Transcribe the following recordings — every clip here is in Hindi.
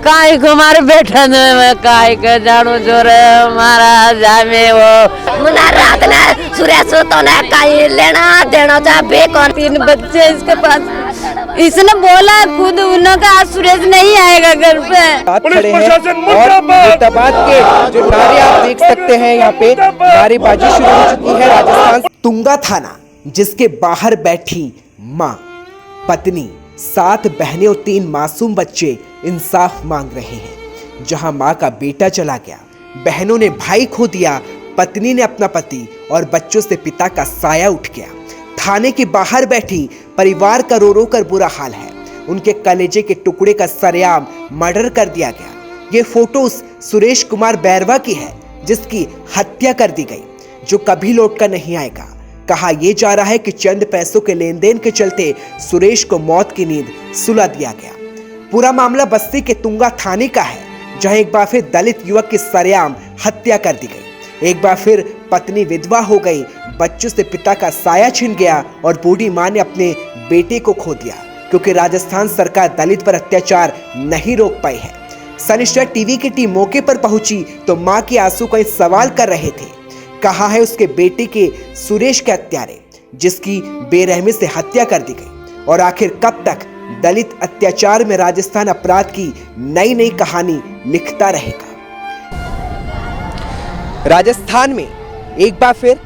काई को हमारे बेटा में काई के जानो जोरे हमारा जामे वो मुना रात ने सुरेश तो ने काई लेना देना चाहे बेकौन 3 बच्चे इसके पास इसने बोला खुद उनका सुरेश नहीं आएगा घर पे। पुलिस प्रशासन मुर्दाबाद के जो नारे आप देख सकते हैं यहाँ पे नारेबाजी शुरू हो चुकी है। राजस्थान तुंगा थाना जिसके बाहर बैठी माँ, पत्नी, 7 बहनें और 3 मासूम बच्चे इंसाफ मांग रहे हैं। जहां मां का बेटा चला गया, बहनों ने भाई खो दिया, पत्नी ने अपना पति और बच्चों से पिता का साया उठ गया। थाने के बाहर बैठी परिवार का रो रो कर बुरा हाल है। उनके कलेजे के टुकड़े का सरेआम मर्डर कर दिया गया। ये फोटो उस सुरेश कुमार बैरवा की है जिसकी हत्या कर दी गई, जो कभी लौट कर नहीं आएगा। कहा यह जा रहा है कि चंद पैसों के लेन देन के चलते सुरेश को मौत की नींद सुला दिया गया। पूरा मामला बस्ती के तुंगा थाने का है, जहां एक बार फिर दलित युवक की सरेआम हत्या कर दी गई। एक बार फिर पत्नी विधवा हो गई, बच्चों से पिता का साया छिन गया और बूढ़ी मां ने अपने बेटे को खो दिया, क्योंकि राजस्थान सरकार दलित पर अत्याचार नहीं रोक पाई है। सनिश्चर टीवी की टीम मौके पर पहुंची तो मां के आंसू का सवाल कर रहे थे। कहा है उसके बेटे के सुरेश के हत्यारे जिसकी बेरहमी से हत्या कर दी गई। और आखिर कब तक दलित अत्याचार में राजस्थान अपराध की नई नई कहानी लिखता रहेगा। राजस्थान में एक बार फिर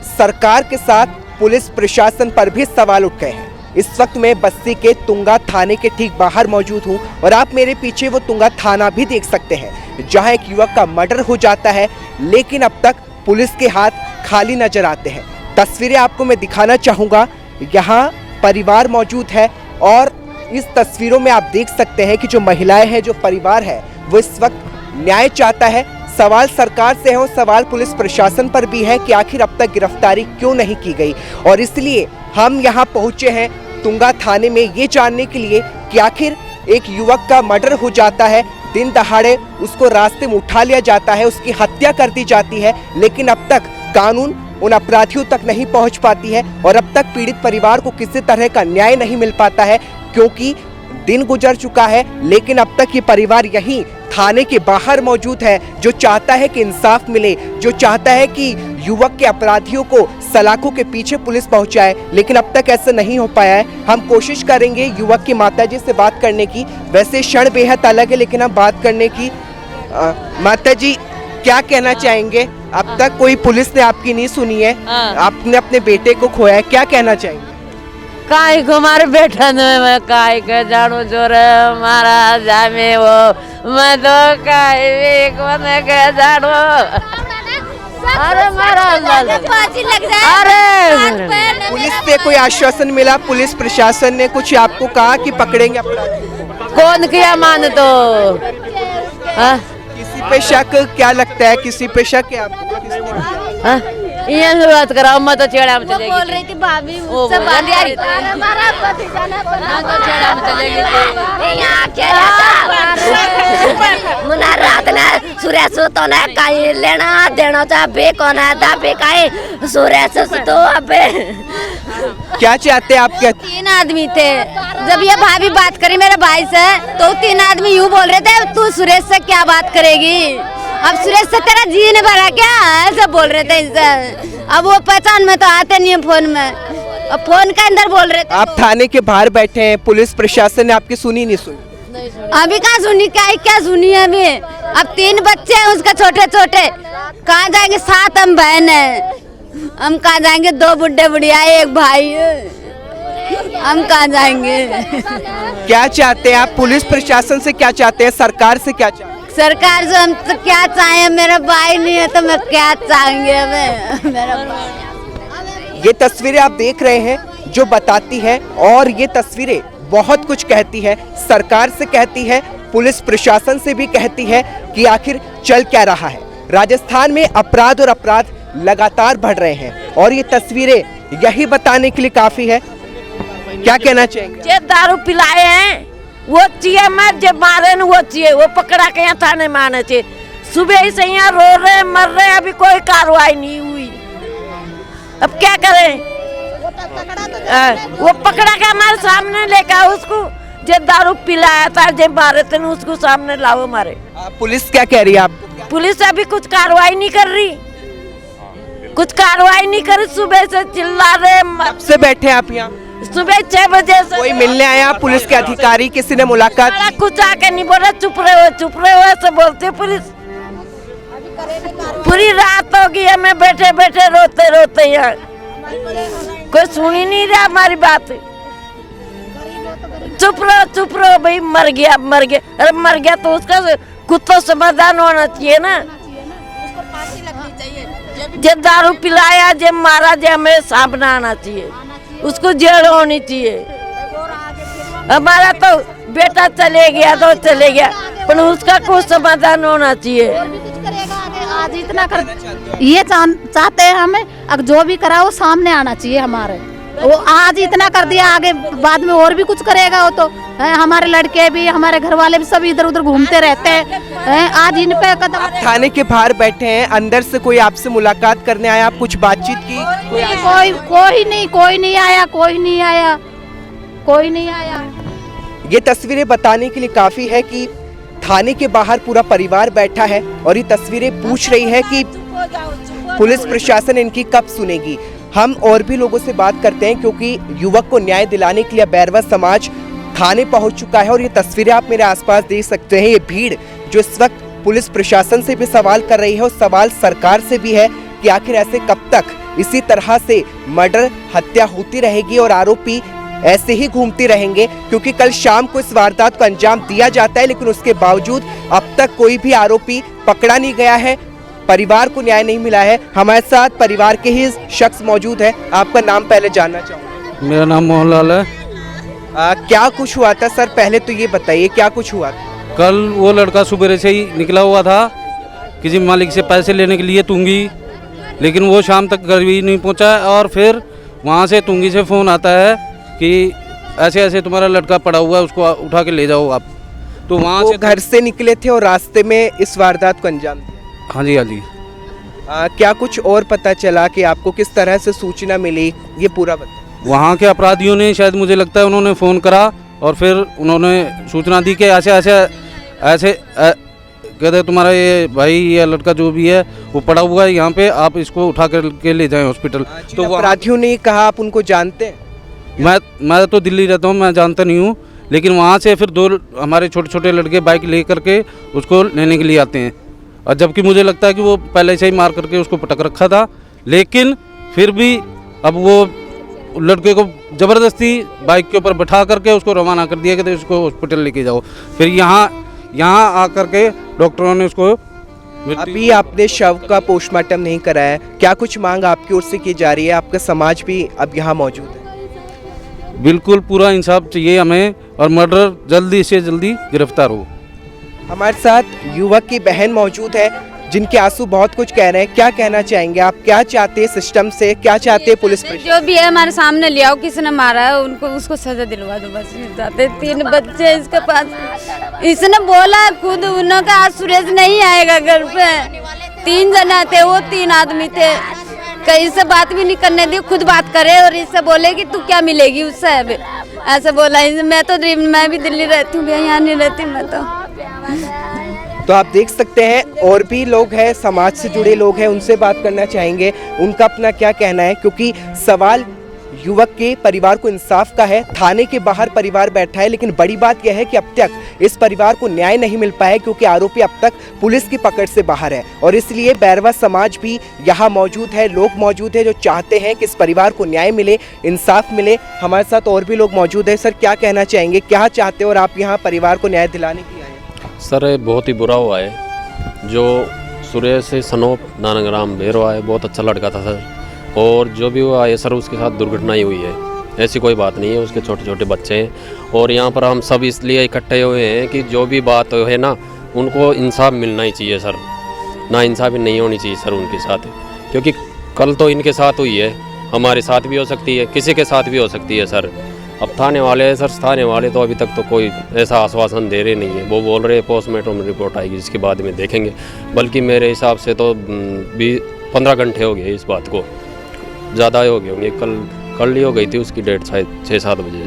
सरकार के साथ पुलिस प्रशासन पर भी सवाल उठ गए हैं। इस वक्त मैं बस्ती के तुंगा थाने के ठीक बाहर मौजूद हूं और आप मेरे पीछे वो तुंगा थाना भी देख सकते हैं, जहां एक युवक का मर्डर हो जाता है, लेकिन अब तक पुलिस के हाथ खाली नजर आते हैं। तस्वीरें आपको मैं दिखाना चाहूँगा। यहाँ परिवार मौजूद है और इस तस्वीरों में आप देख सकते हैं कि जो महिलाएं हैं, जो परिवार है, वो इस वक्त न्याय चाहता है। सवाल सरकार से है और सवाल पुलिस प्रशासन पर भी है कि आखिर अब तक गिरफ्तारी क्यों नहीं की गई। और इसलिए हम यहाँ पहुँचे हैं तुंगा थाने में ये जानने के लिए कि आखिर एक युवक का मर्डर हो जाता है, दिन दहाड़े उसको रास्ते में उठा लिया जाता है, उसकी हत्या कर दी जाती है, लेकिन अब तक कानून उन अपराधियों तक नहीं पहुंच पाती है और अब तक पीड़ित परिवार को किसी तरह का न्याय नहीं मिल पाता है, क्योंकि दिन गुजर चुका है, लेकिन अब तक ये परिवार यहीं थाने के बाहर मौजूद है, जो चाहता है कि इंसाफ मिले, जो चाहता है कि युवक के अपराधियों को सलाखों के पीछे पुलिस पहुंचाए, लेकिन अब तक ऐसा नहीं हो पाया है। हम कोशिश करेंगे युवक की माताजी से बात करने की। वैसे क्षण बेहद अलग है, लेकिन हम बात करने की। माताजी, क्या कहना चाहेंगे? अब तक कोई पुलिस ने आपकी नहीं सुनी है, आपने अपने बेटे को खोया है, क्या कहना चाहेंगे? काई को हमारे बेटा में काई के जानो जोरे हमारा जामे वो मैं तो काई को ने के जानो। अरे मारा अरे पुलिस से कोई आश्वासन मिला? पुलिस प्रशासन ने कुछ आपको कहा कि पकड़ेंगे अपराधी? कौन किया मान तो किसी पे शक? क्या लगता है किसी पे शक है आपको? ये बात कराओ, मैं तो छेड़ा में चलेगी। बोल रही थी भाभी वो सब बोल रही थी। हमारा पति जाना मैं तो छेड़ा में चलेगी। मुना रात ने सुरेश तो ने काई लेना देना चाहे बेकौन है दाबे काई सुरेश तो अबे क्या चाहते हैं आप? क्या 3 आदमी थे। जब ये भाभी बात करी मेरे भाई से तो 3 आदमी यूँ बोल रहे थे, तू सुरेश से क्या बात करेगी? अब सुरेश से तेरा जी ने भरा क्या? ऐसे बोल रहे थे इससे। अब वो पहचान में तो आते नहीं है फोन में, अब फोन के अंदर बोल रहे थे। आप थाने के बाहर बैठे हैं, पुलिस प्रशासन ने आपकी सुनी नहीं सुनी? अभी कहाँ सुनी? क्या सुनी है अभी? अब 3 बच्चे हैं उसके छोटे छोटे, कहाँ जाएंगे? 7 हम बहन है, हम कहाँ जाएंगे? 2 बुढ़े बुढ़िया, 1 भाई, हम कहाँ जाएंगे? क्या चाहते हैं आप? पुलिस प्रशासन से क्या चाहते हैं? सरकार से क्या चाहते हैं? सरकार से हम तो क्या चाहें? मेरा भाई नहीं है तो मैं क्या चाहेंगे हमें? मेरा ये तस्वीरें आप देख रहे हैं जो बताती है, और ये तस्वीरें बहुत कुछ कहती है। सरकार से कहती है, पुलिस प्रशासन से भी कहती है कि आखिर चल क्या रहा है। राजस्थान में अपराध और अपराध लगातार बढ़ रहे हैं और ये तस्वीरें यही बताने के लिए काफी है। क्या कहना चाहेंगे? जे दारू पिलाए हैं वो चाहिए, मैं जब मारे न वो चाहिए, वो पकड़ा के यहाँ थाने में आने चाहिए। सुबह ही से यहाँ रो रहे मर रहे, अभी कोई कार्रवाई नहीं हुई। अब क्या करें? वो पकड़ा के हमारे सामने लेकर उसको जे दारू पिलाया था जे मारे थे ना, उसको सामने लाओ मारे। पुलिस क्या कह रही है आपको? पुलिस अभी कुछ कार्रवाई नहीं कर रही, कुछ कार्रवाई नहीं कर रही। सुबह से चिल्ला रहे, कब से बैठे हैं आप यहाँ? सुबह 6 बजे से। कोई मिलने आया पुलिस के अधिकारी, किसी ने मुलाकात सारा कुछ आके नहीं बोला, चुप रहे हो ऐसे बोलते पुलिस। पूरी रात होगी हमें बैठे बैठे रोते रोते यहाँ, कोई सुन ही नहीं रहा हमारी बात। चुप रहो भाई, मर गया। अरे मर गया तो उसका कुछ तो समाधान होना चाहिए ना। जे दारू पिलाया, जे मारा, जे हमें सामने आना चाहिए, उसको जेल होनी चाहिए। हमारा तो बेटा चले गया तो चले गया, पर उसका कुछ समाधान होना चाहिए। आज इतना कर ये चाहते हैं हमें, अब जो भी करा वो सामने आना चाहिए हमारे। वो आज इतना कर दिया, आगे बाद में और भी कुछ करेगा वो तो है। हमारे लड़के भी, हमारे घर वाले भी सब इधर उधर घूमते रहते हैं। आज इन पे कदम। आप थाने के बाहर बैठे हैं, अंदर से कोई आपसे मुलाकात करने आया, आप कुछ बातचीत की? कोई नहीं आया। ये तस्वीरें बताने के लिए काफी है कि थाने के बाहर पूरा परिवार बैठा है और ये तस्वीरें पूछ रही है कि पुलिस प्रशासन इनकी कब सुनेगी। हम और भी लोगों से बात करते हैं, क्योंकि युवक को न्याय दिलाने के लिए बैरवा समाज थाने पहुंच चुका है। और ये तस्वीरें आप मेरे आसपास देख सकते हैं। ये भीड़ जो इस वक्त पुलिस प्रशासन से भी सवाल कर रही है और सवाल सरकार से भी है कि आखिर ऐसे कब तक इसी तरह से मर्डर, हत्या होती रहेगी और आरोपी ऐसे ही घूमते रहेंगे। क्योंकि कल शाम को इस वारदात को अंजाम दिया जाता है, लेकिन उसके बावजूद अब तक कोई भी आरोपी पकड़ा नहीं गया है, परिवार को न्याय नहीं मिला है। हमारे साथ परिवार के ही शख्स मौजूद है। आपका नाम पहले जानना चाहूँगा। मेरा नाम मोहनलाल है। क्या कुछ हुआ था सर, पहले तो ये बताइए क्या कुछ हुआ था? कल वो लड़का सुबह से ही निकला हुआ था किसी मालिक से पैसे लेने के लिए तुंगी, लेकिन वो शाम तक घर भी नहीं पहुंचा। और फिर वहाँ से तुंगी से फ़ोन आता है कि ऐसे ऐसे तुम्हारा लड़का पड़ा हुआ है, उसको उठा के ले जाओ आप। तो वहाँ से घर से निकले थे और रास्ते में इस वारदात को अंजाम दिया। हाँ जी, हाँ जी। क्या कुछ और पता चला कि आपको किस तरह से सूचना मिली, ये पूरा बताइए। वहाँ के अपराधियों ने, शायद मुझे लगता है उन्होंने फ़ोन करा और फिर उन्होंने सूचना दी कि ऐसे कहते तुम्हारा ये भाई, ये लड़का जो भी है वो पड़ा हुआ है यहाँ पे, आप इसको उठा कर के ले जाएं हॉस्पिटल। तो अपराधियों ने कहा आप उनको जानते हैं? मैं तो दिल्ली रहता हूँ, मैं जानता नहीं हूँ, लेकिन वहाँ से फिर 2 हमारे छोटे छोटे लड़के बाइक ले करके उसको लेने के लिए आते हैं। और जबकि मुझे लगता है कि वो पहले से ही मार करके उसको पटक रखा था, लेकिन फिर भी अब वो लड़के को ज़बरदस्ती बाइक के ऊपर बैठा करके उसको रवाना कर दिया कि उसको हॉस्पिटल लेके जाओ। फिर यहाँ आकर के डॉक्टरों ने उसको अभी आपने शव का पोस्टमार्टम नहीं कराया, क्या कुछ मांग आपकी ओर से की जा रही है? आपका समाज भी अब यहाँ मौजूद है। बिल्कुल पूरा इंसाफ चाहिए हमें और मर्डर जल्दी से जल्दी गिरफ्तार हो। हमारे साथ युवक की बहन मौजूद है जिनके आंसू बहुत कुछ कह रहे हैं। क्या कहना चाहेंगे आप, क्या चाहते हैं सिस्टम से, क्या चाहते हैं पुलिस प्रशासन? जो भी है हमारे सामने ले आओ, किसने मारा है उनको, उसको सजा दिलवा दो बस। जाते 3 बच्चे इसके पास, इसने बोला खुद उन्होंने आज सुरेश नहीं आएगा घर पे। 3 जना थे, वो 3 आदमी थे, कहीं से बात भी नहीं करने दी, खुद बात करे और इससे बोले कि तू क्या मिलेगी उससे। ऐसे बोला। मैं भी दिल्ली रहती हूँ, यहाँ नहीं रहती मैं तो आप देख सकते हैं और भी लोग हैं, समाज से जुड़े लोग हैं, उनसे बात करना चाहेंगे उनका अपना क्या कहना है। क्योंकि सवाल युवक के परिवार को इंसाफ का है। थाने के बाहर परिवार बैठा है, लेकिन बड़ी बात यह है कि अब तक इस परिवार को न्याय नहीं मिल पाया, क्योंकि आरोपी अब तक पुलिस की पकड़ से बाहर है। और इसलिए बैरवा समाज भी यहाँ मौजूद है, लोग मौजूद है जो चाहते हैं कि इस परिवार को न्याय मिले, इंसाफ मिले। हमारे साथ और भी लोग मौजूद है। सर क्या कहना चाहेंगे, क्या चाहते हो और आप यहाँ परिवार को न्याय दिलाने के लिए आए? सर बहुत ही बुरा हुआ है जो सुरेश सनोप नानगराम भेरवा है, बहुत अच्छा लड़का था सर। और जो भी हुआ है सर, उसके साथ दुर्घटना ही हुई है, ऐसी कोई बात नहीं है। उसके छोटे छोटे बच्चे हैं और यहाँ पर हम सब इसलिए इकट्ठे हुए हैं कि जो भी बात है ना, उनको इंसाफ मिलना ही चाहिए सर। ना इंसाफी नहीं होनी चाहिए सर उनके साथ, क्योंकि कल तो इनके साथ हुई है, हमारे साथ भी हो सकती है, किसी के साथ भी हो सकती है सर। अब थाने वाले हैं सर, थाने वाले तो अभी तक तो कोई ऐसा आश्वासन दे रहे नहीं है। वो बोल रहे हैं पोस्टमार्टम रिपोर्ट आएगी जिसके बाद में देखेंगे, बल्कि मेरे हिसाब से तो 15 घंटे हो गए इस बात को, ज़्यादा हो गए होंगे। कल ही हो गई थी उसकी डेट शायद 6-7 बजे।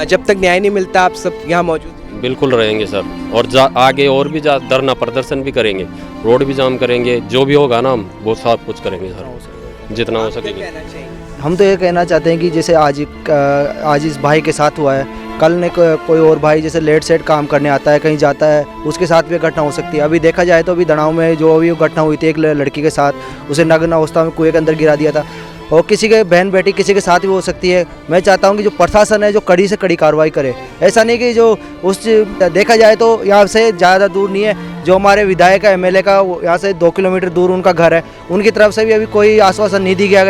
जब तक न्याय नहीं मिलता आप सब यहाँ मौजूद हैं? बिल्कुल रहेंगे सर, और आगे और भी धरना प्रदर्शन भी करेंगे, रोड भी जाम करेंगे, जो भी होगा ना हम वो सब कुछ करेंगे सर, जितना हो सकेगा। हम तो ये कहना चाहते हैं कि जैसे आज इस भाई के साथ हुआ है, कल ने कोई और भाई जैसे लेट सेट काम करने आता है, कहीं जाता है, उसके साथ भी घटना हो सकती है। अभी देखा जाए तो अभी धड़ाऊ में जो अभी घटना हुई थी एक लड़की के साथ, उसे नग्न अवस्था में कुएं के अंदर गिरा दिया था, और किसी के बहन बेटी किसी के साथ भी हो सकती है। मैं चाहता हूं कि जो प्रशासन है जो कड़ी से कड़ी कार्रवाई करे, ऐसा नहीं कि जो उस देखा जाए तो यहाँ से ज़्यादा दूर नहीं है, जो हमारे विधायक है एमएलए का यहाँ से 2 किलोमीटर दूर उनका घर है, उनकी तरफ से भी अभी कोई आश्वासन नहीं दिया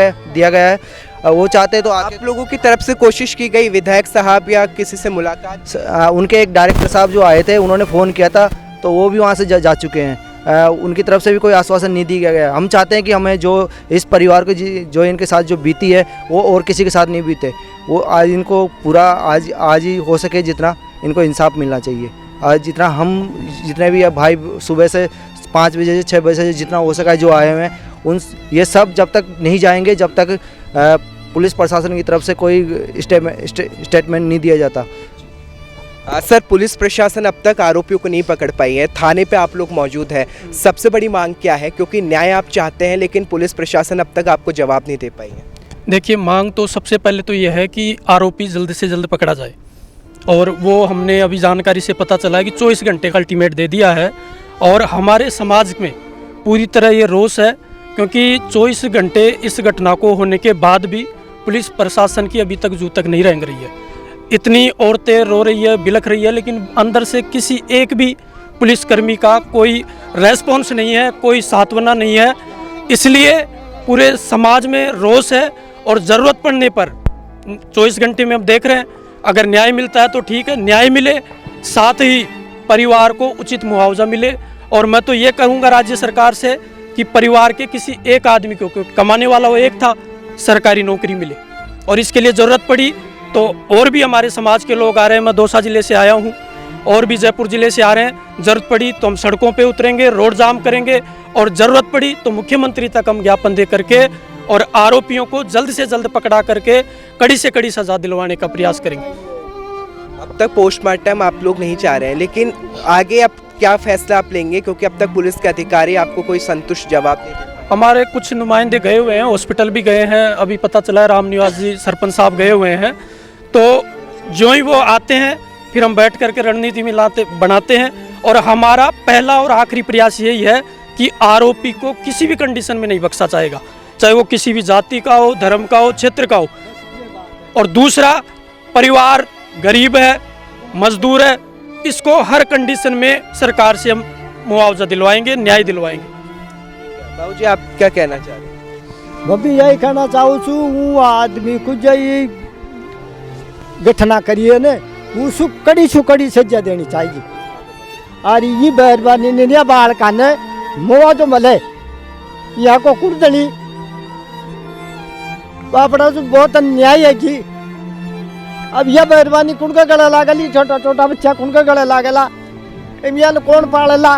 गया है। वो चाहते तो आप लोगों की तरफ से कोशिश की गई, विधायक साहब या किसी से मुलाकात? उनके एक डायरेक्टर साहब जो आए थे उन्होंने फ़ोन किया था, तो वो भी वहाँ से जा चुके हैं। उनकी तरफ से भी कोई आश्वासन नहीं दिया गया। हम चाहते हैं कि हमें जो इस परिवार को जो इनके साथ जो बीती है वो और किसी के साथ नहीं बीते। वो आज इनको पूरा आज ही हो सके जितना इनको इंसाफ मिलना चाहिए। आज जितने भी भाई सुबह से 5 बजे से 6 बजे से जितना हो सका जो आए हुए हैं, ये सब जब तक नहीं जाएंगे जब तक पुलिस प्रशासन की तरफ से कोई स्टेटमेंट नहीं दिया जाता। सर, पुलिस प्रशासन अब तक आरोपियों को नहीं पकड़ पाई है, थाने पे आप लोग मौजूद हैं, सबसे बड़ी मांग क्या है? क्योंकि न्याय आप चाहते हैं लेकिन पुलिस प्रशासन अब तक आपको जवाब नहीं दे पाई है। देखिए, मांग तो सबसे पहले तो यह है कि आरोपी जल्द से जल्द पकड़ा जाए, और वो हमने अभी जानकारी से पता चला है कि 24 घंटे का अल्टीमेट दे दिया है। और हमारे समाज में पूरी तरह ये रोष है, क्योंकि 24 घंटे इस घटना को होने के बाद भी पुलिस प्रशासन की अभी तक जू तक नहीं रेंग रही है। इतनी औरतें रो रही है, बिलख रही है, लेकिन अंदर से किसी एक भी पुलिसकर्मी का कोई रेस्पॉन्स नहीं है, कोई सांत्वना नहीं है। इसलिए पूरे समाज में रोष है, और ज़रूरत पड़ने पर 24 घंटे में हम देख रहे हैं, अगर न्याय मिलता है तो ठीक है, न्याय मिले, साथ ही परिवार को उचित मुआवजा मिले। और मैं तो ये कहूँगा राज्य सरकार से कि परिवार के किसी एक आदमी को, कमाने वाला वो एक था, सरकारी नौकरी मिले। और इसके लिए ज़रूरत पड़ी तो और भी हमारे समाज के लोग आ रहे हैं, मैं दौसा ज़िले से आया हूँ, और भी जयपुर ज़िले से आ रहे हैं। ज़रूरत पड़ी तो हम सड़कों पे उतरेंगे, रोड जाम करेंगे, और ज़रूरत पड़ी तो मुख्यमंत्री तक हम ज्ञापन दे करके और आरोपियों को जल्द से जल्द पकड़ा करके कड़ी से कड़ी सज़ा दिलवाने का प्रयास करेंगे। अब तक पोस्टमार्टम आप लोग नहीं चाह रहे हैं, लेकिन आगे अब क्या फैसला आप लेंगे? क्योंकि अब तक पुलिस के अधिकारी आपको कोई संतुष्ट जवाब नहीं दे। हमारे कुछ नुमाइंदे गए हुए हैं, हॉस्पिटल भी गए हैं, अभी पता चला है राम निवास जी सरपंच साहब गए हुए हैं। तो जो ही वो आते हैं फिर हम बैठ करके रणनीति बनाते हैं, और हमारा पहला और आखिरी प्रयास यही है कि आरोपी को किसी भी कंडीशन में नहीं बख्शा जाएगा, चाहे वो किसी भी जाति का हो, धर्म का हो, क्षेत्र का हो। और दूसरा, परिवार गरीब है, मजदूर है, इसको हर कंडीशन में सरकार से हम मुआवजा दिलवाएंगे, न्याय दिलवाएंगे। बाबू जी, आप क्या कहना चाह रहे हैं? मैं भी यही कहना चाहूँ छू, वो आदमी को यही घटना करिए ने उसको कड़ी सजा देनी चाहिए। और ये मेहरबानी ने बाल काने मुआवजा मिले यहाँ को कुर्दनी अपना तो बहुत अन्याय है कि अब यह मेहरबानी कुनका गला लागली, छोटा छोटा बच्चा कुनका गला लागला, इमियान कौन पालेला।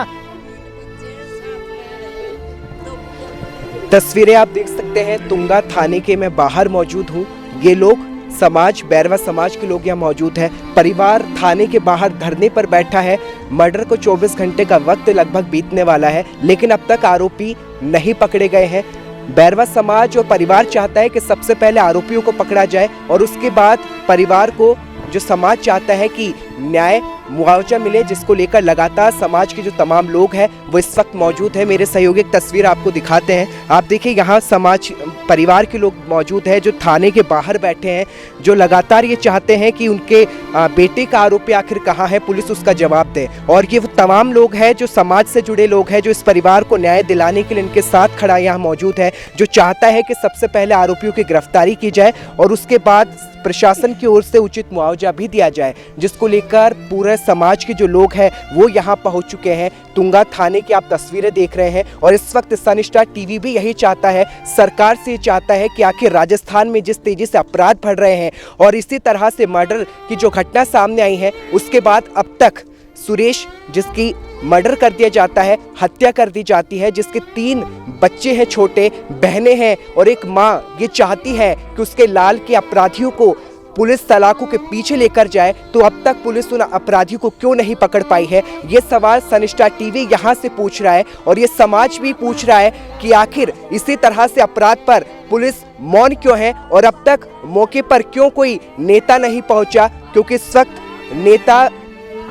तस्वीरें आप देख सकते हैं, तुंगा थाने के मैं बाहर मौजूद हूँ। ये लोग समाज, बैरवा समाज के लोग यहाँ मौजूद हैं। परिवार थाने के बाहर धरने पर बैठा है। मर्डर को 24 घंटे का वक्त लगभग बीतने वाला है, लेकिन अब तक आरोपी नहीं पकड़े गए हैं। बैरवा समाज और परिवार चाहता है कि सबसे पहले आरोपियों को पकड़ा जाए, और उसके बाद परिवार को, जो समाज चाहता है कि न्याय मुआवजा मिले, जिसको लेकर लगातार समाज के जो तमाम लोग हैं वो इस वक्त मौजूद है। मेरे सहयोगी एक तस्वीर आपको दिखाते हैं। आप देखिए, यहाँ समाज, परिवार के लोग मौजूद हैं जो थाने के बाहर बैठे हैं, जो लगातार ये चाहते हैं कि उनके बेटे का आरोपी आखिर कहाँ है, पुलिस उसका जवाब दे। और ये वो तमाम लोग हैं जो समाज से जुड़े लोग हैं, जो इस परिवार को न्याय दिलाने के लिए इनके साथ खड़ा यहाँ मौजूद है, जो चाहता है कि सबसे पहले आरोपियों की गिरफ्तारी की जाए और उसके बाद प्रशासन की ओर से उचित मुआवजा भी दिया जाए, जिसको लेकर पूरे समाज के जो लोग हैं वो यहाँ पहुँच चुके हैं। तुंगा थाने की आप तस्वीरें देख रहे हैं, और इस वक्त सनस्टार टीवी भी यही चाहता है, सरकार से चाहता है कि आखिर राजस्थान में जिस तेजी से अपराध बढ़ रहे हैं और इसी तरह से मर्डर की जो घटना सामने आई है, उसके बाद अब तक सुरेश, जिसकी मर्डर कर दिया जाता है, हत्या कर दी जाती है, जिसके 3 बच्चे हैं, छोटे बहनें हैं और एक माँ, ये चाहती है कि उसके लाल के अपराधियों को पुलिस सलाखों के पीछे लेकर जाए तो अब तक पुलिस उन अपराधियों को क्यों नहीं पकड़ पाई है? ये सवाल सनस्टार टीवी यहाँ से पूछ रहा है और ये समाज भी पूछ रहा है कि आखिर इसी तरह से अपराध पर पुलिस मौन क्यों है और अब तक मौके पर क्यों कोई नेता नहीं पहुंचा? क्योंकि इस वक्त नेता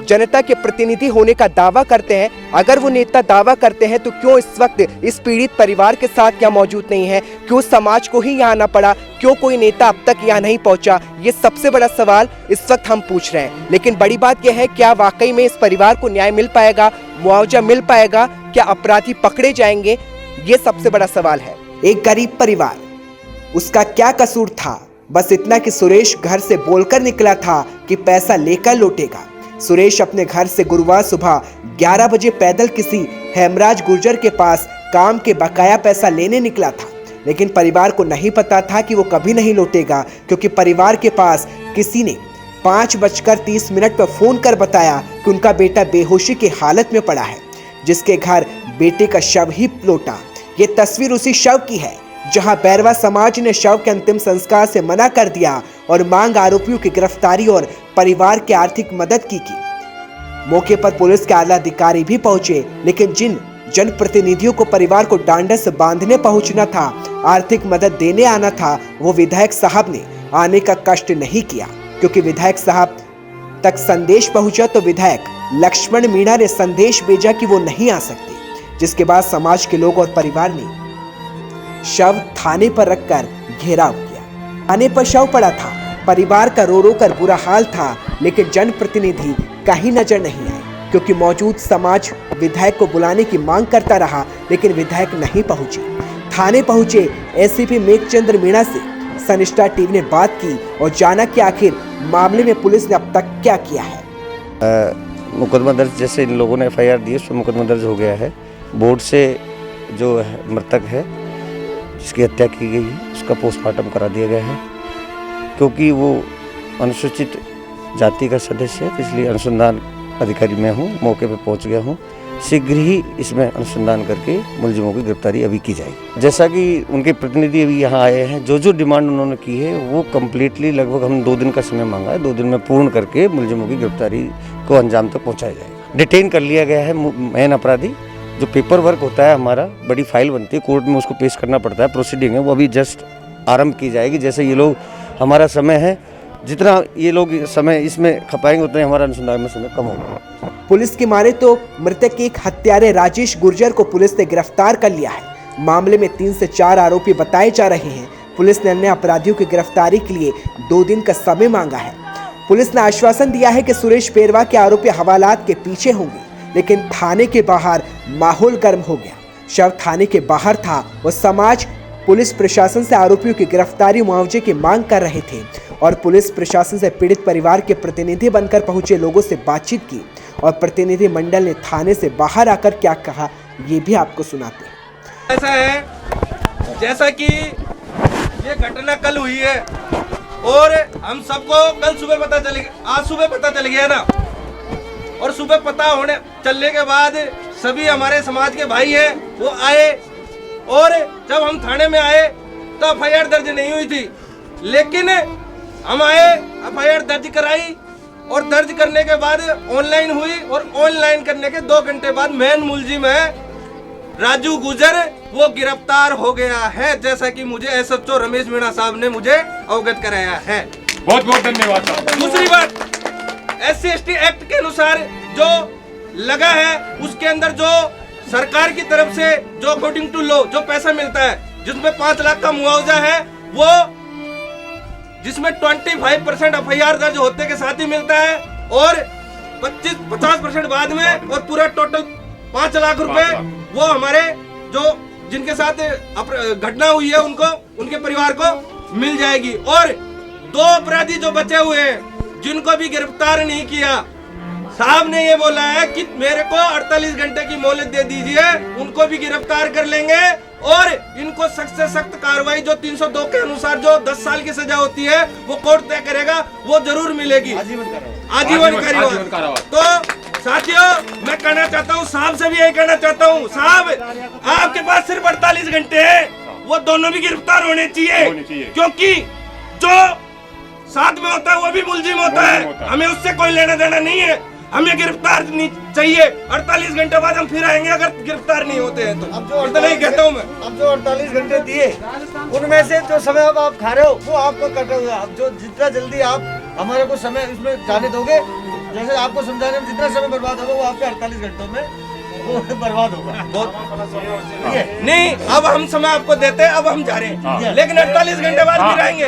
जनता के प्रतिनिधि होने का दावा करते हैं। अगर वो नेता दावा करते हैं तो क्यों इस वक्त इस पीड़ित परिवार के साथ क्या मौजूद नहीं है? क्यों समाज को ही यहाँ आना पड़ा? क्यों कोई नेता अब तक यहाँ नहीं पहुंचा? ये सबसे बड़ा सवाल इस वक्त हम पूछ रहे हैं। लेकिन बड़ी बात यह है, क्या वाकई में इस परिवार को न्याय मिल पाएगा, मुआवजा मिल पाएगा, क्या अपराधी पकड़े जाएंगे? ये सबसे बड़ा सवाल है। एक गरीब परिवार, उसका क्या कसूर था? बस इतना कि सुरेश घर से बोलकर निकला था कि पैसा लेकर लौटेगा। सुरेश अपने घर से गुरुवार सुबह 11 बजे पैदल किसी हेमराज गुर्जर के पास काम के बकाया पैसा लेने निकला था, लेकिन परिवार को नहीं पता था कि वो कभी नहीं लौटेगा, क्योंकि परिवार के पास किसी ने 5:30 पर फोन कर बताया कि उनका बेटा बेहोशी की हालत में पड़ा है, जिसके घर बेटे का शव ही लौटा। ये तस्वीर उसी शव की है जहां बैरवा समाज ने शव के अंतिम संस्कार से मना कर दिया और मांग आरोपियों की गिरफ्तारी और परिवार की आर्थिक मदद की। मौके पर पुलिस के आला अधिकारी भी पहुंचे, लेकिन जिन जनप्रतिनिधियों को परिवार को डांडस बांधने पहुंचना था, आर्थिक मदद देने आना था, वो विधायक साहब ने आने का कष्ट नहीं किया, क्योंकि विधायक साहब तक संदेश पहुंचा तो विधायक लक्ष्मण मीणा ने संदेश भेजा कि वो नहीं आ सकते, जिसके बाद समाज के लोग और परिवार ने शव थाने पर रखकर घेराव किया। थाने पर शव पड़ा था, परिवार का रो रो कर बुरा हाल था, लेकिन जनप्रतिनिधि कहीं नजर नहीं आए, क्योंकि मौजूद समाज विधायक को बुलाने की मांग करता रहा, लेकिन विधायक नहीं पहुंचे। थाने पहुंचे एसीपी मेघचंद्र मीणा से सनस्टार टीवी ने बात की और जाना कि आखिर मामले में पुलिस ने अब तक क्या किया है। मुकदमा दर्ज, जैसे इन लोगों ने FIR दी, उस पर मुकदमा दर्ज हो गया है। बोर्ड से जो मृतक है जिसकी हत्या की गई है उसका पोस्टमार्टम करा दिया गया है, क्योंकि वो अनुसूचित जाति का सदस्य है, इसलिए अनुसंधान अधिकारी मैं हूँ, मौके पे पहुँच गया हूँ। शीघ्र ही इसमें अनुसंधान करके मुलजिमों की गिरफ्तारी अभी की जाएगी। जैसा कि उनके प्रतिनिधि अभी यहाँ आए हैं, जो जो डिमांड उन्होंने की है वो कम्प्लीटली, लगभग हम 2 दिन का समय मांगा है, 2 दिन में पूर्ण करके मुलजिमों की गिरफ्तारी को अंजाम तक पहुँचाया जाएगा। डिटेन कर लिया गया है मेन अपराधी। जो पेपर वर्क होता है, हमारा बड़ी फाइल बनती है, कोर्ट में उसको पेश करना पड़ता है, प्रोसीडिंग है, वो अभी जस्ट आरंभ की जाएगी। जैसे ये लोग, हमारा समय है, जितना ये लोग समय इसमें खपाएंगे उतना हमारा अनुसंधान में समय कम होगा। पुलिस की माने तो मृतक के एक हत्यारे राजेश गुर्जर को पुलिस ने गिरफ्तार कर लिया है। मामले में 3 से 4 आरोपी बताए जा रहे हैं। पुलिस ने अन्य अपराधियों की गिरफ्तारी के लिए 2 दिन का समय मांगा है। पुलिस ने आश्वासन दिया है कि सुरेश बेरवा के आरोपी हवालात के पीछे होंगे, लेकिन थाने के बाहर माहौल गर्म हो गया। शव थाने के बाहर था और समाज पुलिस प्रशासन से आरोपियों की गिरफ्तारी, मुआवजे की मांग कर रहे थे और पुलिस प्रशासन से पीड़ित परिवार के प्रतिनिधि बनकर पहुंचे लोगों से बातचीत की और प्रतिनिधि मंडल ने थाने से बाहर आकर क्या कहा, ये भी आपको सुनाते हैं। ऐसा है जैसा कि ये घटना कल हुई है और हम सबको कल सुबह पता चल गया, आज सुबह पता चल गया ना, और सुबह पता होने चलने के बाद सभी हमारे समाज के भाई हैं वो आए, और जब हम थाने में आए तो FIR दर्ज नहीं हुई थी, लेकिन हम आए, FIR दर्ज कराई और दर्ज करने के बाद ऑनलाइन हुई, और ऑनलाइन करने के 2 घंटे बाद मेन मुलजिम है राजू गुर्जर, वो गिरफ्तार हो गया है, जैसा कि मुझे SHO रमेश मीणा साहब ने मुझे अवगत कराया है। बहुत बहुत धन्यवाद। दूसरी बात, SC/ST एक्ट के अनुसार जो लगा है उसके अंदर जो सरकार की तरफ से जो अकॉर्डिंग टू लॉ जो पैसा मिलता है, जिसमें 5 लाख का मुआवजा है, वो जिसमें 25% FIR दर्ज होते के साथ ही मिलता है और 50% बाद में, और पूरा टोटल 5 लाख रुपए वो हमारे जो जिनके साथ घटना हुई है उनको, उनके परिवार को मिल जाएगी। और 2 अपराधी जो बचे हुए हैं जिनको भी गिरफ्तार नहीं किया, साहब ने ये बोला है कि मेरे को 48 घंटे की मोहलत दे दीजिए, उनको भी गिरफ्तार कर लेंगे और इनको सख्त से सख्त कार्रवाई जो 302 के अनुसार जो 10 साल की सजा होती है वो कोर्ट तय करेगा, वो जरूर मिलेगी, आजीवन कारावास। तो साथियों, मैं कहना चाहता हूँ, साहब से भी यही कहना चाहता हूँ, साहब आपके पास सिर्फ 48 घंटे हैं, वो दोनों भी गिरफ्तार होने चाहिए, क्योंकि जो साथ में होता है वो भी मुलजिम होता है, हमें उससे कोई लेना देना नहीं है। हमें गिरफ्तार नहीं चाहिए। 48 घंटे बाद हम फिर आएंगे अगर गिरफ्तार नहीं होते हैं तो। अब जो इतना ही कहता हूँ मैं। अब जो 48 घंटे दिए उनमें से जो समय अब आप खा रहे हो वो आपको कटा हुआ। अब जो जितना जल्दी आप हमारे को समय इसमें जाने दोगे, जैसे आपको समझाने में जितना समय बर्बाद होगा वो आपके 48 घंटों में वो बर्बाद होगा। बहुत नहीं, अब हम समय आपको देते हैं, अब हम जा रहे हैं, लेकिन 48 घंटे बाद फिर आएंगे।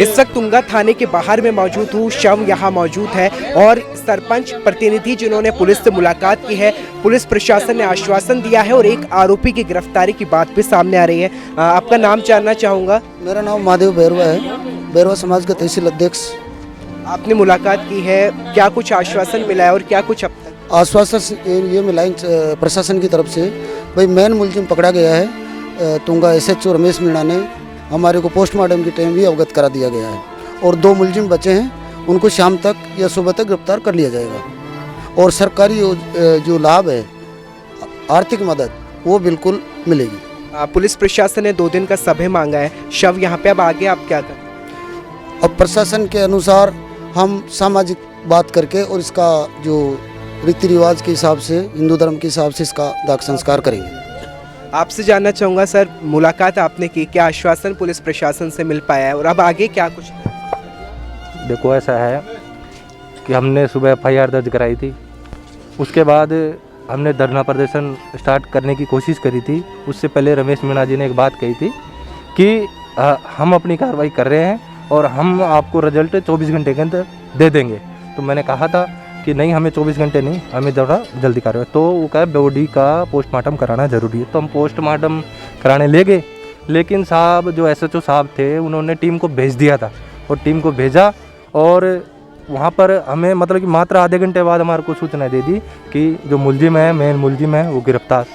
इस वक्त तुंगा थाने के बाहर में मौजूद हूँ, शव यहाँ मौजूद है और सरपंच प्रतिनिधि जिन्होंने पुलिस से मुलाकात की है, पुलिस प्रशासन ने आश्वासन दिया है और एक आरोपी की गिरफ्तारी की बात भी सामने आ रही है। आपका नाम जानना चाहूँगा। मेरा नाम महादेव बैरवा है, बैरवा समाज का तहसील अध्यक्ष। आपने मुलाकात की है, क्या कुछ आश्वासन मिला है और क्या कुछ अब तक? आश्वासन ये मिला प्रशासन की तरफ से, भाई मेन मुलजिम पकड़ा गया है। तुंगा SHO रमेश मीणा ने हमारे को पोस्टमार्टम की टाइम भी अवगत करा दिया गया है और 2 मुलजिम बचे हैं, उनको शाम तक या सुबह तक गिरफ्तार कर लिया जाएगा। और सरकारी जो लाभ है, आर्थिक मदद, वो बिल्कुल मिलेगी। पुलिस प्रशासन ने 2 दिन का समय मांगा है, शव यहाँ पे, अब आगे आप क्या करें? अब प्रशासन के अनुसार हम सामाजिक बात करके और इसका जो रीति रिवाज के हिसाब से, हिंदू धर्म के हिसाब से इसका दाह संस्कार करेंगे। आपसे जानना चाहूँगा सर, मुलाकात आपने की, क्या आश्वासन पुलिस प्रशासन से मिल पाया है और अब आगे क्या कुछ? देखो ऐसा है कि हमने सुबह FIR दर्ज कराई थी, उसके बाद हमने धरना प्रदर्शन स्टार्ट करने की कोशिश करी थी। उससे पहले रमेश मीणा जी ने एक बात कही थी कि हम अपनी कार्रवाई कर रहे हैं और हम आपको रिजल्ट 24 घंटे के अंदर दे देंगे। तो मैंने कहा था कि नहीं, हमें 24 घंटे नहीं, हमें ज़रा जल्दी कार्रवाई। तो वो कहा बॉडी का पोस्टमार्टम कराना ज़रूरी है, तो हम पोस्टमार्टम कराने ले गए। लेकिन साहब जो SHO साहब थे उन्होंने टीम को भेज दिया था और टीम को भेजा और वहाँ पर हमें मतलब कि मात्र आधे घंटे बाद हमारे को सूचना दे दी कि जो मुलजिम है, मेन मुलजिम है, वो गिरफ्तार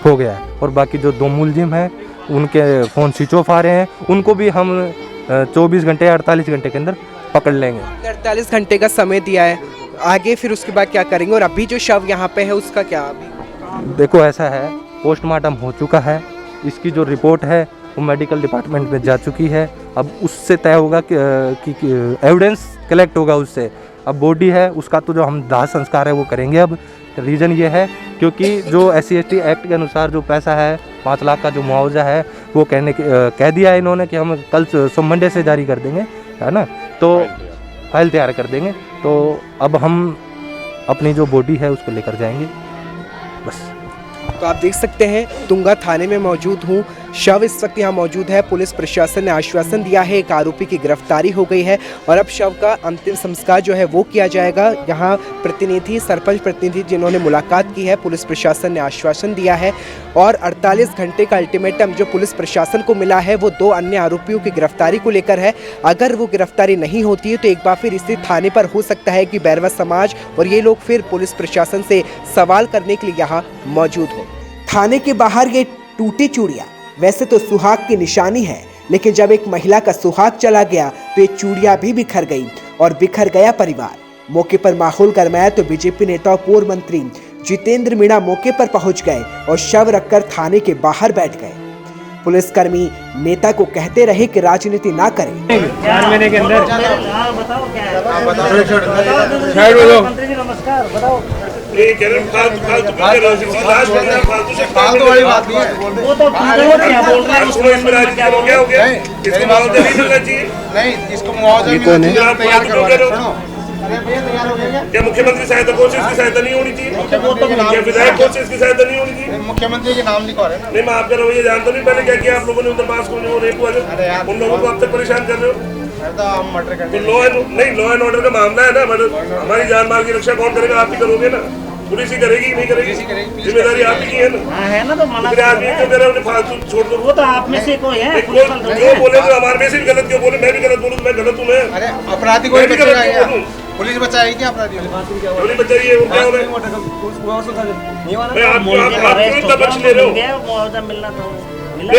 हो गया है और बाकी जो 2 मुलजिम हैं उनके फ़ोन स्विच ऑफ आ रहे हैं, उनको भी हम 24 घंटे या 48 घंटे के अंदर पकड़ लेंगे। 48 घंटे का समय दिया है, आगे फिर उसके बाद क्या करेंगे और अभी जो शव यहाँ पे है उसका क्या? अभी देखो ऐसा है, पोस्टमार्टम हो चुका है, इसकी जो रिपोर्ट है वो मेडिकल डिपार्टमेंट में जा चुकी है। अब उससे तय होगा कि एविडेंस कलेक्ट होगा उससे। अब बॉडी है उसका तो जो हम दाह संस्कार है वो करेंगे। अब रीज़न ये है क्योंकि जो SC/ST एक्ट के अनुसार जो पैसा है 5 लाख का जो मुआवजा है वो कह दिया है इन्होंने कि हम कल मंडे से जारी कर देंगे, है ना, तो फाइल तैयार कर देंगे। तो अब हम अपनी जो बॉडी है उसको लेकर जाएंगे बस। तो आप देख सकते हैं तुंगा थाने में मौजूद हूँ, शव इस वक्त यहाँ मौजूद है। पुलिस प्रशासन ने आश्वासन दिया है, एक आरोपी की गिरफ्तारी हो गई है और अब शव का अंतिम संस्कार जो है वो किया जाएगा। यहाँ प्रतिनिधि, सरपंच प्रतिनिधि जिन्होंने मुलाकात की है, पुलिस प्रशासन ने आश्वासन दिया है और 48 घंटे का अल्टीमेटम जो पुलिस प्रशासन को मिला है वो 2 अन्य आरोपियों की गिरफ्तारी को लेकर है। अगर वो गिरफ्तारी नहीं होती है तो एक बार फिर इसी थाने पर हो सकता है कि बैरवा समाज और ये लोग फिर पुलिस प्रशासन से सवाल करने के लिए यहाँ मौजूद हो। थाने के बाहर ये टूटी चूड़ियाँ वैसे तो सुहाग की निशानी है, लेकिन जब एक महिला का सुहाग चला गया तो ये चूड़ियाँ भी बिखर गई और बिखर गया परिवार। मौके पर माहौल गरमाया तो बीजेपी नेता और पूर्व मंत्री जितेंद्र मीणा मौके पर पहुंच गए और शव रखकर थाने के बाहर बैठ गए। पुलिसकर्मी नेता को कहते रहे कि राजनीति ना करें। 4 महीने के अंदर फालतू वाली बात नहीं है, वो तो नहीं, इसको मुआवजा तैयार करवा रहे हो। क्या मुख्यमंत्री सहायता कोष इसकी सहायता नहीं होनी चाहिए? क्या विधायक कोष इसकी सहायता नहीं होनी चाहिए? मुख्यमंत्री के नाम लिखवा रहे हैं। नहीं, मैं आपका रवैया जानता नहीं। पहले क्या किया आप लोगों ने उधर पास को रेप हुआ उन लोगों को अब तक परेशान कर रहे हो। तो लॉ एंड ऑर्डर का मामला है ना, मतलब हमारी जान माल की रक्षा कौन करेगा? आप ही करोगे ना, पुलिस ही करेगी, नहीं करेगी, जिम्मेदारी आप ही की है ना। तो आदमी क्यों कह रहे हो फालतू छोड़ दो, वो तो आप में से कोई है। क्यों बोले तो हमारे में से भी गलत क्यों बोले? मैं भी गलत बोलूँ, मैं गलत हूँ? मैं अरे अपराधी कोई बोलूँ, पुलिस बचाएगी क्या? अपराधी पुलिस बचाइए, वो क्या हो रहा है? पक्ष ले रहे हो,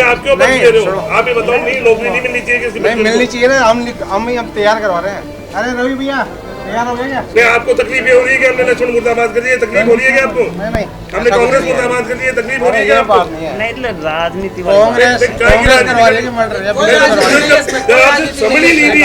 आप क्यों पक्ष ले रहे हो? आप ही बताओ। नहीं, नौकरी नहीं मिलनी चाहिए किसी? नहीं मिलनी चाहिए ना, हम तैयार करवा रहे हैं। अरे रवि भैया क्या आपको तकलीफ ये हो रही है कि हमने लक्ष्मण मुर्दाबाद कर दिया? तकलीफ हो रही है क्या आपको? हमने कांग्रेस मुर्दाबाद कर दिया, तकलीफ हो रही है क्या आपको? राजनीति समझ ही नहीं रही।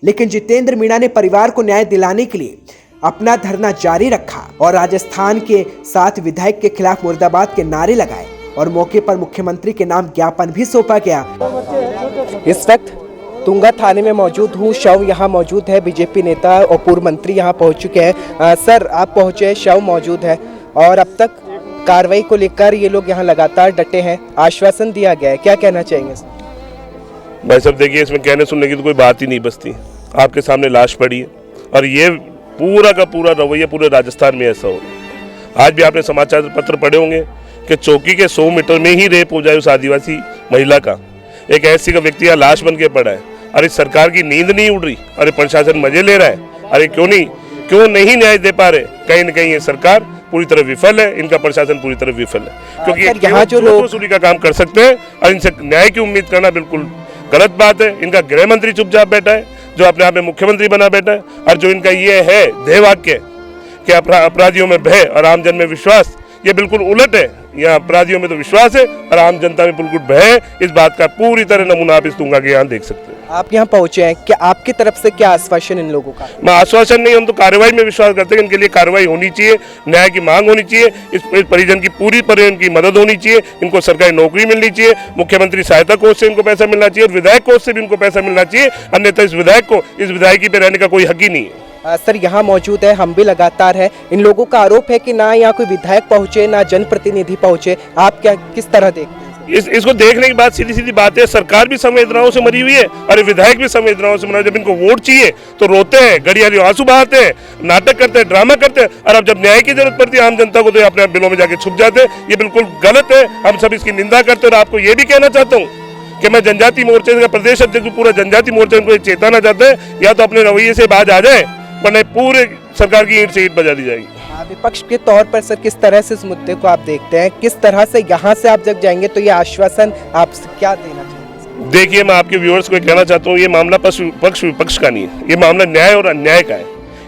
लेकिन जितेंद्र मीणा ने परिवार को न्याय दिलाने के लिए अपना धरना जारी रखा और राजस्थान के 7 विधायक के खिलाफ मुर्दाबाद के नारे लगाए और मौके पर मुख्यमंत्री के नाम ज्ञापन भी सौंपा गया। इस वक्त तुंगा थाने में मौजूद हूँ। शव यहाँ मौजूद है, बीजेपी नेता और पूर्व मंत्री यहाँ पहुँच चुके हैं। सर, आप पहुँचे, शव मौजूद है और अब तक कार्रवाई को लेकर ये लोग यहाँ लगातार डटे हैं, आश्वासन दिया गया है, क्या कहना चाहेंगे? भाई साहब देखिए, इसमें कहने सुनने की तो कोई बात ही नहीं बचती। आपके सामने लाश पड़ी है और ये पूरा का पूरा रवैया पूरे राजस्थान में ऐसा हो रहा है। आज भी आपने समाचार पत्र पढ़े होंगे कि चौकी के 100 मीटर में ही रेप हो जाए उस आदिवासी महिला का। एक ऐसी का व्यक्ति यहाँ लाश बन के पड़ा है। अरे सरकार की नींद नहीं उड़ रही? अरे प्रशासन मजे ले रहा है? अरे क्यों नहीं न्याय दे पा रहे? कहीं न कहीं ये सरकार पूरी तरह विफल है, इनका प्रशासन पूरी तरह विफल है। क्योंकि यहाँ जो लोग वसूली का काम कर सकते हैं और इनसे न्याय की उम्मीद करना बिल्कुल गलत बात है। इनका गृह मंत्री चुपचाप बैठा है, जो अपने आप में मुख्यमंत्री बना बैठा है, और जो इनका ये है ध्येय वाक्य कि अपराधियों में भय और आम जन में विश्वास, ये बिल्कुल उलट है। यहाँ अपराधियों में तो विश्वास है और आम जनता में बिल्कुल भय है। इस बात का पूरी तरह नमूना आप इस तुंगा के यहाँ देख सकते हैं। आप यहाँ पहुंचे हैं, क्या आपकी तरफ से क्या आश्वासन इन लोगों का? मैं आश्वासन नहीं, हम तो कार्रवाई में विश्वास करते हैं। इनके लिए कार्रवाई होनी चाहिए, न्याय की मांग होनी चाहिए, इस परिजन की पूरी परिजन की मदद होनी चाहिए, इनको सरकारी नौकरी मिलनी चाहिए, मुख्यमंत्री सहायता कोष से इनको पैसा मिलना चाहिए और विधायक कोष से भी इनको पैसा मिलना चाहिए। अन्यथा इस विधायक को इस विधायकी पे रहने का कोई हक ही नहीं है। सर, यहाँ मौजूद है, हम भी लगातार है। इन लोगों का आरोप है कि ना यहाँ कोई विधायक पहुंचे, ना जनप्रतिनिधि पहुंचे। आप क्या किस तरह देखते हैं? इसको देखने की बात सीधी बात है, सरकार भी संवेदनाओं से मरी हुई है और विधायक भी संवेदनाओं से मरा। जब इनको वोट चाहिए तो रोते हैं, गड़ियाली आंसू बहाते हैं, नाटक करते हैं, ड्रामा करते हैं, और अब जब न्याय की जरूरत पड़ती है आम जनता को तो अपने बिलों में जाके छुप जाते हैं। ये बिल्कुल गलत है, हम सब इसकी निंदा करते हैं। और आपको ये भी कहना चाहता हूँ कि मैं जनजाति मोर्चे का प्रदेश अध्यक्ष, पूरा जनजाति मोर्चा इनको चेताना चाहता है, या तो अपने रवैये से बाज आ जाए, वरना पूरे सरकार की ईंट से ईंट बजा दी जाएगी। विपक्ष के तौर पर सर, किस तरह से इस मुद्दे को आप देखते हैं? किस तरह से यहाँ से आप जब जाएंगे तो ये आश्वासन आप क्या देना चाहेंगे? देखिए, मैं आपके व्यूअर्स को कहना चाहता हूँ, ये मामला पक्ष विपक्ष का नहीं है, ये मामला न्याय और अन्याय का है।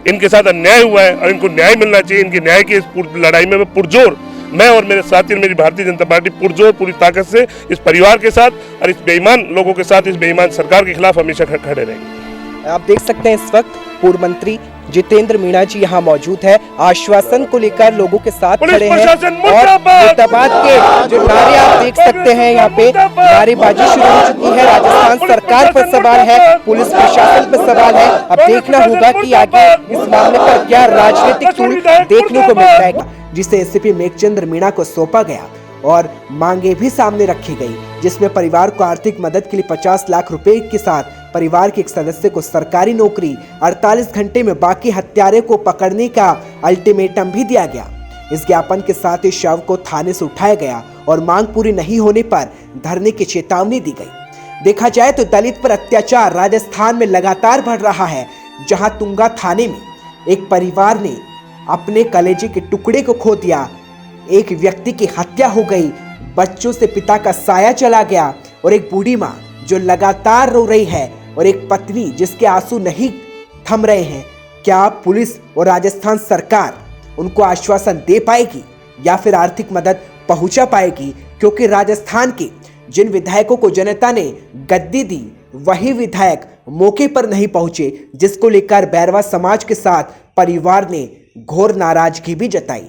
इनके साथ अन्याय हुआ है और इनको न्याय मिलना चाहिए। इनके न्याय की इस लड़ाई में मैं पुरजोर, मैं और मेरे साथी, मेरी भारतीय जनता पार्टी पुरजोर पूरी ताकत से इस परिवार के साथ और इस बेईमान लोगों के साथ, इस बेईमान सरकार के खिलाफ हमेशा खड़े रहेंगे। आप देख सकते हैं इस वक्त पूर्व मंत्री जितेंद्र मीणा जी यहाँ मौजूद है, आश्वासन को लेकर लोगों के साथ खड़े हैं और मुर्दाबाद के जो नारे आप देख सकते हैं, यहाँ पे नारेबाजी शुरू हो चुकी है। राजस्थान सरकार पर सवाल है, पुलिस प्रशासन पर सवाल है। अब देखना होगा कि आगे इस मामले पर क्या राजनीतिक तूल देखने को मिलता है, जिसे एसीपी मेघचंद्र मीणा को सौंपा गया और मांगे भी सामने रखी गई, जिसमें परिवार को आर्थिक मदद के लिए 50 लाख रुपए के साथ परिवार के एक सदस्य को सरकारी नौकरी, 48 घंटे में बाकी हत्यारे को पकड़ने का अल्टीमेटम भी दिया गया। इस ज्ञापन के साथ ही शव को थाने से उठाया गया और मांग पूरी नहीं होने पर धरने की चेतावनी दी गई। देखा जाए तो दलित पर अत्याचार राजस्थान में लगातार बढ़ रहा है, जहां तुंगा थाने में एक परिवार ने अपने कलेजे के टुकड़े को खो दिया, एक व्यक्ति की हत्या हो गई, बच्चों से पिता का साया चला गया और एक बूढ़ी माँ जो लगातार रो रही है और एक पत्नी जिसके आंसू नहीं थम रहे हैं। क्या पुलिस और राजस्थान सरकार उनको आश्वासन दे पाएगी या फिर आर्थिक मदद पहुंचा पाएगी? क्योंकि राजस्थान के जिन विधायकों को जनता ने गद्दी दी, वही विधायक मौके पर नहीं पहुंचे, जिसको लेकर बैरवा समाज के साथ परिवार ने घोर नाराजगी भी जताई।